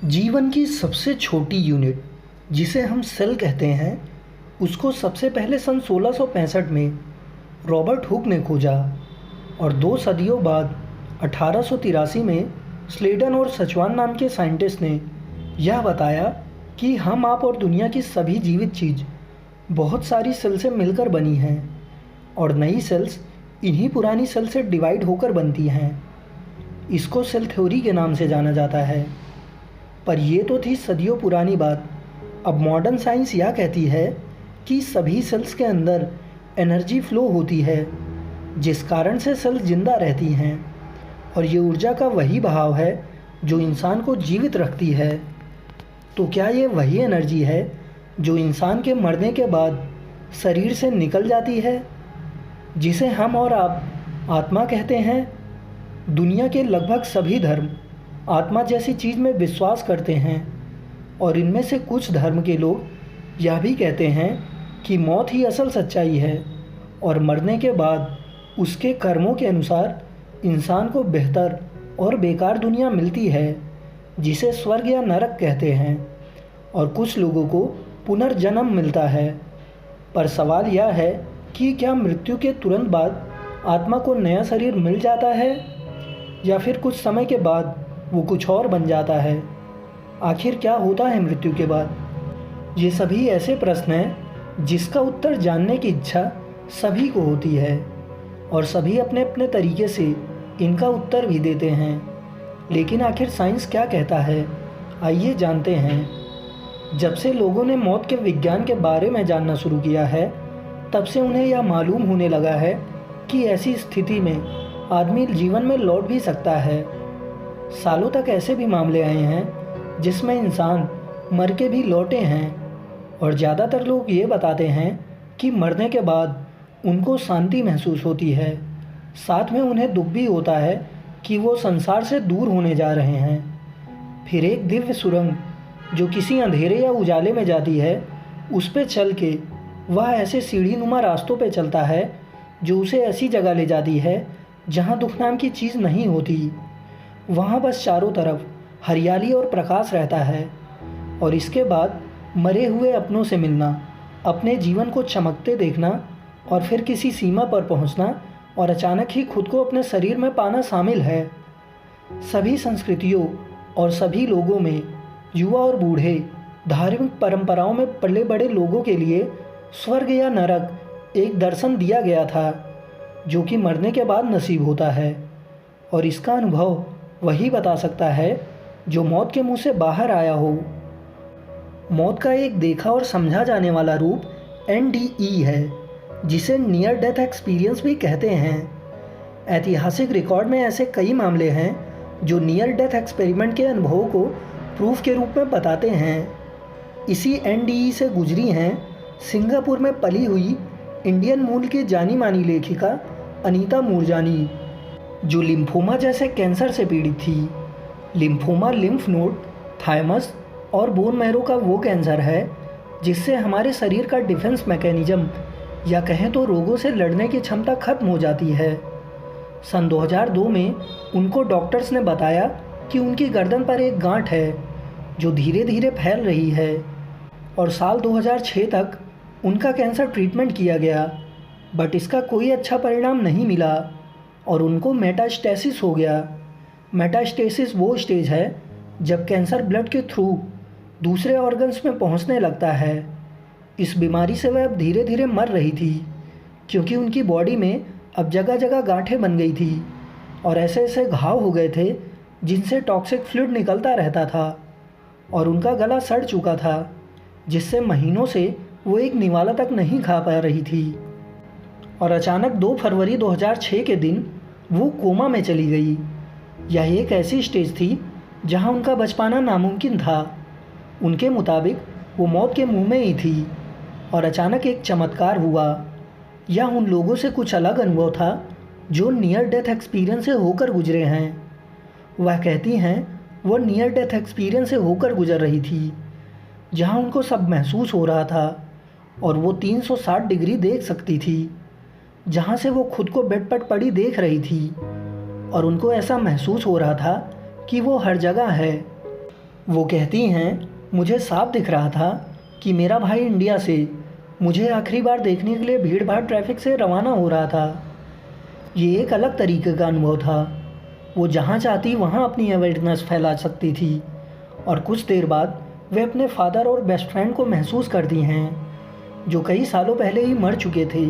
जीवन की सबसे छोटी यूनिट जिसे हम सेल कहते हैं उसको सबसे पहले सन 1665 में रॉबर्ट हुक ने खोजा और 2 सदियों बाद 1883 में स्लेडन और सचवान नाम के साइंटिस्ट ने यह बताया कि हम आप और दुनिया की सभी जीवित चीज़ बहुत सारी सेल से मिलकर बनी हैं और नई सेल्स इन्हीं पुरानी सेल से डिवाइड होकर बनती हैं। इसको सेल थ्योरी के नाम से जाना जाता है। पर ये तो थी सदियों पुरानी बात। अब मॉडर्न साइंस यह कहती है कि सभी सेल्स के अंदर एनर्जी फ्लो होती है जिस कारण से सेल्स जिंदा रहती हैं और ये ऊर्जा का वही बहाव है जो इंसान को जीवित रखती है। तो क्या ये वही एनर्जी है जो इंसान के मरने के बाद शरीर से निकल जाती है, जिसे हम और आप आत्मा कहते हैं? दुनिया के लगभग सभी धर्म आत्मा जैसी चीज़ में विश्वास करते हैं और इनमें से कुछ धर्म के लोग यह भी कहते हैं कि मौत ही असल सच्चाई है और मरने के बाद उसके कर्मों के अनुसार इंसान को बेहतर और बेकार दुनिया मिलती है जिसे स्वर्ग या नरक कहते हैं, और कुछ लोगों को पुनर्जन्म मिलता है। पर सवाल यह है कि क्या मृत्यु के तुरंत बाद आत्मा को नया शरीर मिल जाता है या फिर कुछ समय के बाद वो कुछ और बन जाता है? आखिर क्या होता है मृत्यु के बाद? ये सभी ऐसे प्रश्न हैं जिसका उत्तर जानने की इच्छा सभी को होती है और सभी अपने अपने तरीके से इनका उत्तर भी देते हैं। लेकिन आखिर साइंस क्या कहता है, आइए जानते हैं। जब से लोगों ने मौत के विज्ञान के बारे में जानना शुरू किया है तब से उन्हें यह मालूम होने लगा है कि ऐसी स्थिति में आदमी जीवन में लौट भी सकता है। सालों तक ऐसे भी मामले आए हैं जिसमें इंसान मर के भी लौटे हैं और ज़्यादातर लोग ये बताते हैं कि मरने के बाद उनको शांति महसूस होती है, साथ में उन्हें दुख भी होता है कि वो संसार से दूर होने जा रहे हैं। फिर एक दिव्य सुरंग जो किसी अंधेरे या उजाले में जाती है उस पे चल के वह ऐसे सीढ़ी नुमा रास्तों पे चलता है जो उसे ऐसी जगह ले जाती है जहाँ दुख नाम की चीज़ नहीं होती। वहाँ बस चारों तरफ हरियाली और प्रकाश रहता है और इसके बाद मरे हुए अपनों से मिलना, अपने जीवन को चमकते देखना और फिर किसी सीमा पर पहुँचना और अचानक ही खुद को अपने शरीर में पाना शामिल है। सभी संस्कृतियों और सभी लोगों में युवा और बूढ़े धार्मिक परंपराओं में पले बड़े लोगों के लिए स्वर्ग या नरक एक दर्शन दिया गया था जो कि मरने के बाद नसीब होता है, और इसका अनुभव वही बता सकता है जो मौत के मुंह से बाहर आया हो। मौत का एक देखा और समझा जाने वाला रूप NDE है जिसे नियर डेथ एक्सपीरियंस भी कहते हैं। ऐतिहासिक रिकॉर्ड में ऐसे कई मामले हैं जो नियर डेथ एक्सपेरिमेंट के अनुभवों को प्रूफ के रूप में बताते हैं। इसी NDE से गुजरी हैं सिंगापुर में पली हुई इंडियन मूल की जानी मानी लेखिका अनीता मूरजानी, जो लिम्फोमा जैसे कैंसर से पीड़ित थी। लिम्फोमा लिम्फ नोड, थायमस और बोन मैरो का वो कैंसर है जिससे हमारे शरीर का डिफेंस मैकेनिज्म या कहें तो रोगों से लड़ने की क्षमता खत्म हो जाती है। सन 2002 में उनको डॉक्टर्स ने बताया कि उनकी गर्दन पर एक गांठ है जो धीरे धीरे फैल रही है, और साल 2006 तक उनका कैंसर ट्रीटमेंट किया गया बट इसका कोई अच्छा परिणाम नहीं मिला और उनको मेटास्टेसिस हो गया। मेटास्टेसिस वो स्टेज है जब कैंसर ब्लड के थ्रू दूसरे ऑर्गन्स में पहुंचने लगता है। इस बीमारी से वह अब धीरे धीरे मर रही थी क्योंकि उनकी बॉडी में अब जगह जगह गांठें बन गई थी और ऐसे ऐसे घाव हो गए थे जिनसे टॉक्सिक फ्लूइड निकलता रहता था, और उनका गला सड़ चुका था जिससे महीनों से वो एक निवाला तक नहीं खा पा रही थी। और अचानक 2 फरवरी 2006 के दिन वो कोमा में चली गई। यह एक ऐसी स्टेज थी जहां उनका बच पाना नामुमकिन था। उनके मुताबिक वो मौत के मुंह में ही थी और अचानक एक चमत्कार हुआ। यह उन लोगों से कुछ अलग अनुभव था जो नियर डेथ एक्सपीरियंस से होकर गुजरे हैं। वह कहती हैं वो नियर डेथ एक्सपीरियंस से होकर गुजर रही थी जहां उनको सब महसूस हो रहा था और वो 360 डिग्री देख सकती थी, जहाँ से वो खुद को बेड पर पड़ी देख रही थी और उनको ऐसा महसूस हो रहा था कि वो हर जगह है। वो कहती हैं, मुझे साफ दिख रहा था कि मेरा भाई इंडिया से मुझे आखिरी बार देखने के लिए भीड़ भाड़ ट्रैफिक से रवाना हो रहा था। ये एक अलग तरीके का अनुभव था। वो जहाँ चाहती वहाँ अपनी अवेयरनेस फैला सकती थी और कुछ देर बाद वे अपने फादर और बेस्ट फ्रेंड को महसूस करती हैं जो कई सालों पहले ही मर चुके थे।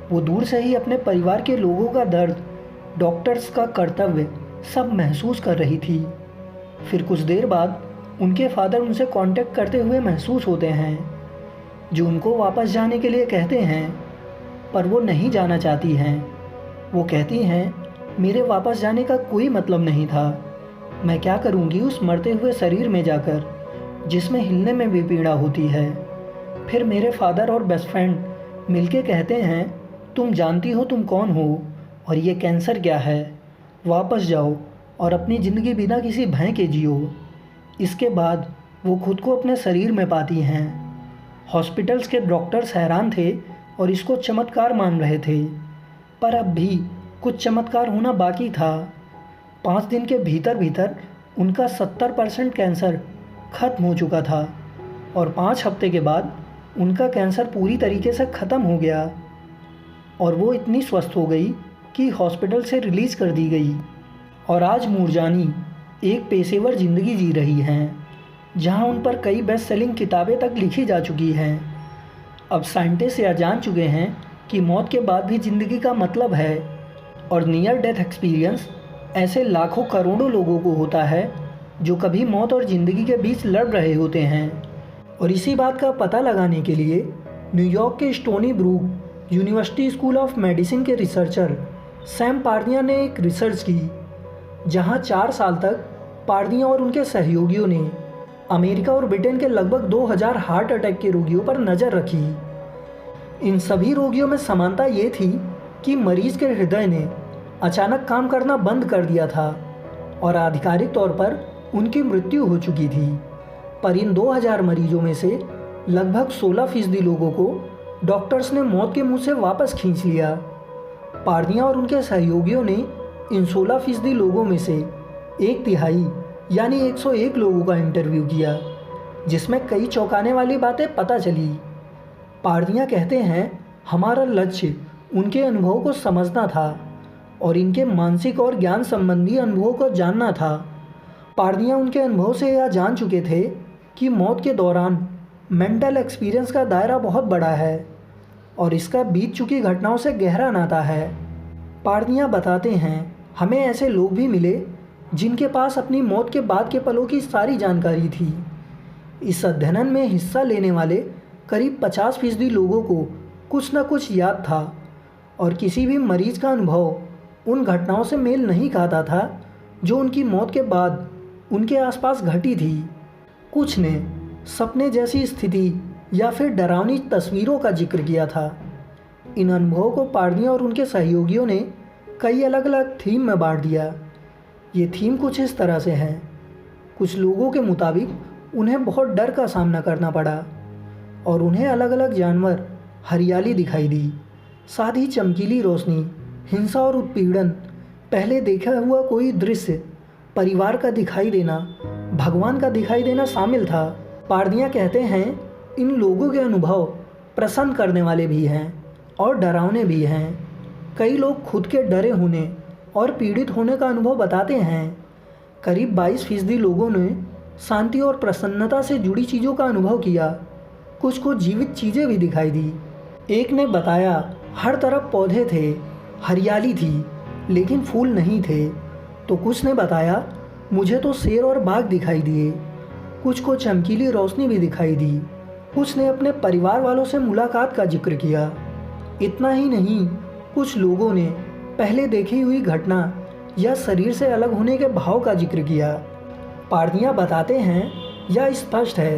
वो दूर से ही अपने परिवार के लोगों का दर्द, डॉक्टर्स का कर्तव्य सब महसूस कर रही थी। फिर कुछ देर बाद उनके फादर उनसे कांटेक्ट करते हुए महसूस होते हैं, जो उनको वापस जाने के लिए कहते हैं, पर वो नहीं जाना चाहती हैं। वो कहती हैं, मेरे वापस जाने का कोई मतलब नहीं था। मैं क्या करूँगी उस मरते हुए शरीर में जाकर, जिसमें हिलने में भी पीड़ा होती है। फिर मेरे फादर और बेस्ट फ्रेंड मिलके कहते हैं, तुम जानती हो तुम कौन हो और ये कैंसर क्या है। वापस जाओ और अपनी ज़िंदगी बिना किसी भय के जियो। इसके बाद वो खुद को अपने शरीर में पाती हैं। हॉस्पिटल्स के डॉक्टर्स हैरान थे और इसको चमत्कार मान रहे थे, पर अब भी कुछ चमत्कार होना बाकी था। 5 दिन के भीतर भीतर उनका 70% कैंसर खत्म हो चुका था और 5 हफ्ते के बाद उनका कैंसर पूरी तरीके से ख़त्म हो गया और वो इतनी स्वस्थ हो गई कि हॉस्पिटल से रिलीज़ कर दी गई। और आज मूरजानी एक पेशेवर ज़िंदगी जी रही हैं, जहां उन पर कई बेस्ट सेलिंग किताबें तक लिखी जा चुकी हैं। अब साइंटिस्ट यह जान चुके हैं कि मौत के बाद भी ज़िंदगी का मतलब है और नियर डेथ एक्सपीरियंस ऐसे लाखों करोड़ों लोगों को होता है जो कभी मौत और ज़िंदगी के बीच लड़ रहे होते हैं। और इसी बात का पता लगाने के लिए न्यूयॉर्क के Stony Brook University School of Medicine के रिसर्चर सैम पार्दिया ने एक रिसर्च की, जहां 4 साल तक पार्दिया और उनके सहयोगियों ने अमेरिका और ब्रिटेन के लगभग 2000 हार्ट अटैक के रोगियों पर नज़र रखी। इन सभी रोगियों में समानता ये थी कि मरीज के हृदय ने अचानक काम करना बंद कर दिया था और आधिकारिक तौर पर उनकी मृत्यु हो चुकी थी। पर इन 2000 मरीजों में से लगभग 16% लोगों को डॉक्टर्स ने मौत के मुंह से वापस खींच लिया। पार्दिया और उनके सहयोगियों ने इन 16% लोगों में से 1/3 यानी 101 लोगों का इंटरव्यू किया, जिसमें कई चौंकाने वाली बातें पता चली। पार्दिया कहते हैं, हमारा लक्ष्य उनके अनुभवों को समझना था और इनके मानसिक और ज्ञान संबंधी अनुभवों को जानना था। पार्दिया उनके अनुभव से यह जान चुके थे कि मौत के दौरान मेंटल एक्सपीरियंस का दायरा बहुत बड़ा है और इसका बीत चुकी घटनाओं से गहरा नाता है। पार्दिया बताते हैं, हमें ऐसे लोग भी मिले जिनके पास अपनी मौत के बाद के पलों की सारी जानकारी थी। इस अध्ययन में हिस्सा लेने वाले करीब 50% लोगों को कुछ न कुछ याद था और किसी भी मरीज का अनुभव उन घटनाओं से मेल नहीं खाता था जो उनकी मौत के बाद उनके आसपास घटी थी। कुछ ने सपने जैसी स्थिति या फिर डरावनी तस्वीरों का जिक्र किया था। इन अनुभवों को पार्दिया और उनके सहयोगियों ने कई अलग अलग थीम में बांट दिया। ये थीम कुछ इस तरह से हैं। कुछ लोगों के मुताबिक उन्हें बहुत डर का सामना करना पड़ा और उन्हें अलग अलग जानवर, हरियाली दिखाई दी, साथ ही चमकीली रोशनी, हिंसा और उत्पीड़न, पहले देखा हुआ कोई दृश्य, परिवार का दिखाई देना, भगवान का दिखाई देना शामिल था। पार्दिया कहते हैं, इन लोगों के अनुभव प्रसन्न करने वाले भी हैं और डरावने भी हैं। कई लोग खुद के डरे होने और पीड़ित होने का अनुभव बताते हैं। करीब 22% लोगों ने शांति और प्रसन्नता से जुड़ी चीज़ों का अनुभव किया। कुछ को जीवित चीज़ें भी दिखाई दी। एक ने बताया, हर तरफ पौधे थे, हरियाली थी, लेकिन फूल नहीं थे। तो कुछ ने बताया, मुझे तो शेर और बाघ दिखाई दिए। कुछ को चमकीली रोशनी भी दिखाई दी। कुछ ने अपने परिवार वालों से मुलाकात का जिक्र किया। इतना ही नहीं, कुछ लोगों ने पहले देखी हुई घटना या शरीर से अलग होने के भाव का जिक्र किया। पार्दिया बताते हैं, यह स्पष्ट है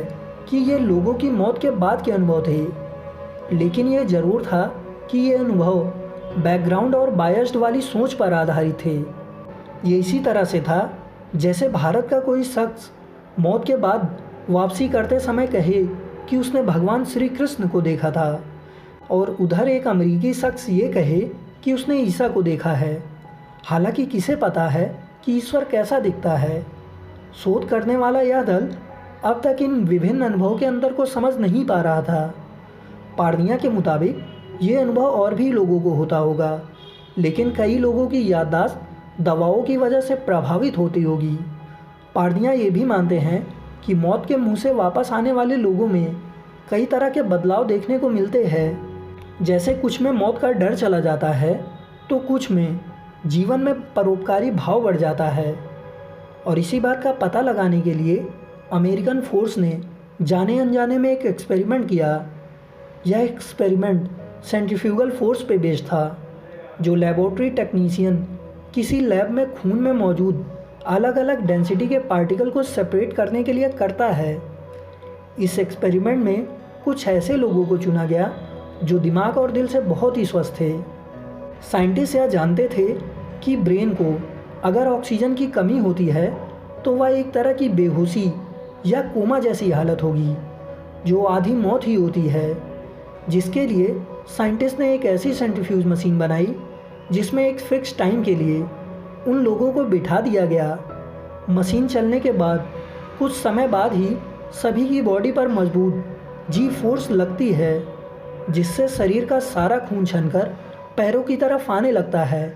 कि ये लोगों की मौत के बाद के अनुभव थे, लेकिन यह ज़रूर था कि ये अनुभव बैकग्राउंड और बायस्ड वाली सोच पर आधारित थे। ये इसी तरह से था जैसे भारत का कोई शख्स मौत के बाद वापसी करते समय कहे कि उसने भगवान श्री कृष्ण को देखा था और उधर एक अमेरिकी शख्स ये कहे कि उसने ईसा को देखा है। हालांकि किसे पता है कि ईश्वर कैसा दिखता है। शोध करने वाला यह दल अब तक इन विभिन्न अनुभवों के अंतर को समझ नहीं पा रहा था। पार्निया के मुताबिक ये अनुभव और भी लोगों को होता होगा, लेकिन कई लोगों की याददाश्त दवाओं की वजह से प्रभावित होती होगी। पार्निया ये भी मानते हैं कि मौत के मुंह से वापस आने वाले लोगों में कई तरह के बदलाव देखने को मिलते हैं। जैसे कुछ में मौत का डर चला जाता है तो कुछ में जीवन में परोपकारी भाव बढ़ जाता है। और इसी बात का पता लगाने के लिए अमेरिकन फोर्स ने जाने अनजाने में एक एक्सपेरिमेंट किया। यह एक्सपेरिमेंट सेंट्रीफ्यूगल फोर्स पे बेस्ड था, जो लेबोरेटरी टेक्नीशियन किसी लैब में खून में मौजूद अलग अलग डेंसिटी के पार्टिकल को सेपरेट करने के लिए करता है। इस एक्सपेरिमेंट में कुछ ऐसे लोगों को चुना गया जो दिमाग और दिल से बहुत ही स्वस्थ थे। साइंटिस्ट यह जानते थे कि ब्रेन को अगर ऑक्सीजन की कमी होती है तो वह एक तरह की बेहोशी या कोमा जैसी हालत होगी, जो आधी मौत ही होती है। जिसके लिए साइंटिस्ट ने एक ऐसी सेंट्रीफ्यूज मशीन बनाई जिसमें एक फिक्स टाइम के लिए उन लोगों को बिठा दिया गया। मशीन चलने के बाद कुछ समय बाद ही सभी की बॉडी पर मजबूत जी फोर्स लगती है, जिससे शरीर का सारा खून छनकर पैरों की तरफ आने लगता है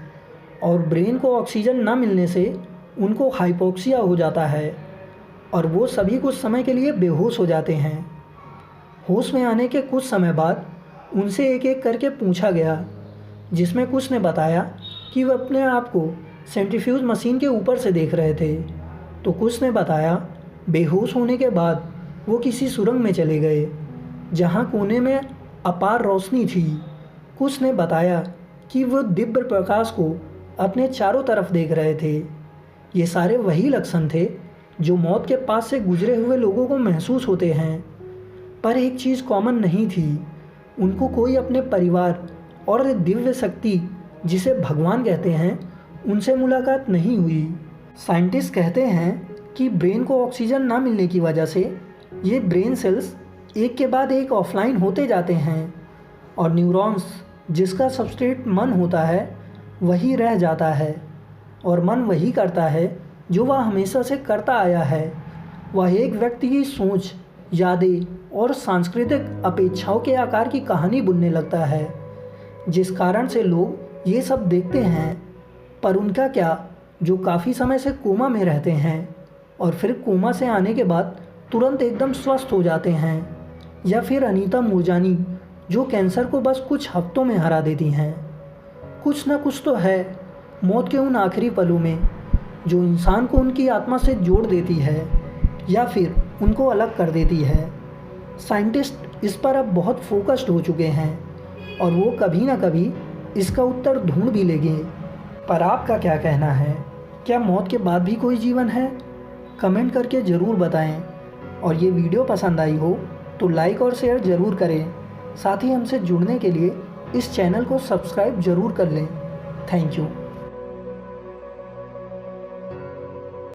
और ब्रेन को ऑक्सीजन न मिलने से उनको हाइपोक्सिया हो जाता है और वो सभी कुछ समय के लिए बेहोश हो जाते हैं। होश में आने के कुछ समय बाद उनसे एक एक करके पूछा गया, जिसमें कुछ ने बताया कि वह अपने आप को सेंट्रीफ्यूज मशीन के ऊपर से देख रहे थे, तो कुछ ने बताया बेहोश होने के बाद वो किसी सुरंग में चले गए जहाँ कोने में अपार रोशनी थी। कुछ ने बताया कि वो दिव्य प्रकाश को अपने चारों तरफ देख रहे थे। ये सारे वही लक्षण थे जो मौत के पास से गुजरे हुए लोगों को महसूस होते हैं। पर एक चीज़ कॉमन नहीं थी, उनको कोई अपने परिवार और दिव्य शक्ति जिसे भगवान कहते हैं उनसे मुलाकात नहीं हुई। साइंटिस्ट कहते हैं कि ब्रेन को ऑक्सीजन ना मिलने की वजह से ये ब्रेन सेल्स एक के बाद एक ऑफलाइन होते जाते हैं और न्यूरॉन्स जिसका सबस्ट्रेट मन होता है वही रह जाता है और मन वही करता है जो वह हमेशा से करता आया है। वह एक व्यक्ति की सोच, यादें और सांस्कृतिक अपेक्षाओं के आकार की कहानी बुनने लगता है, जिस कारण से लोग ये सब देखते हैं। पर उनका क्या जो काफ़ी समय से कोमा में रहते हैं और फिर कोमा से आने के बाद तुरंत एकदम स्वस्थ हो जाते हैं, या फिर अनीता मूरजानी जो कैंसर को बस कुछ हफ्तों में हरा देती हैं। कुछ ना कुछ तो है मौत के उन आखिरी पलों में जो इंसान को उनकी आत्मा से जोड़ देती है या फिर उनको अलग कर देती है। साइंटिस्ट इस पर अब बहुत फोकस्ड हो चुके हैं और वो कभी ना कभी इसका उत्तर ढूंढ भी लेंगे। पर आपका क्या कहना है? क्या मौत के बाद भी कोई जीवन है? कमेंट करके ज़रूर बताएं। और ये वीडियो पसंद आई हो तो लाइक और शेयर ज़रूर करें। साथ ही हमसे जुड़ने के लिए इस चैनल को सब्सक्राइब ज़रूर कर लें। Thank you.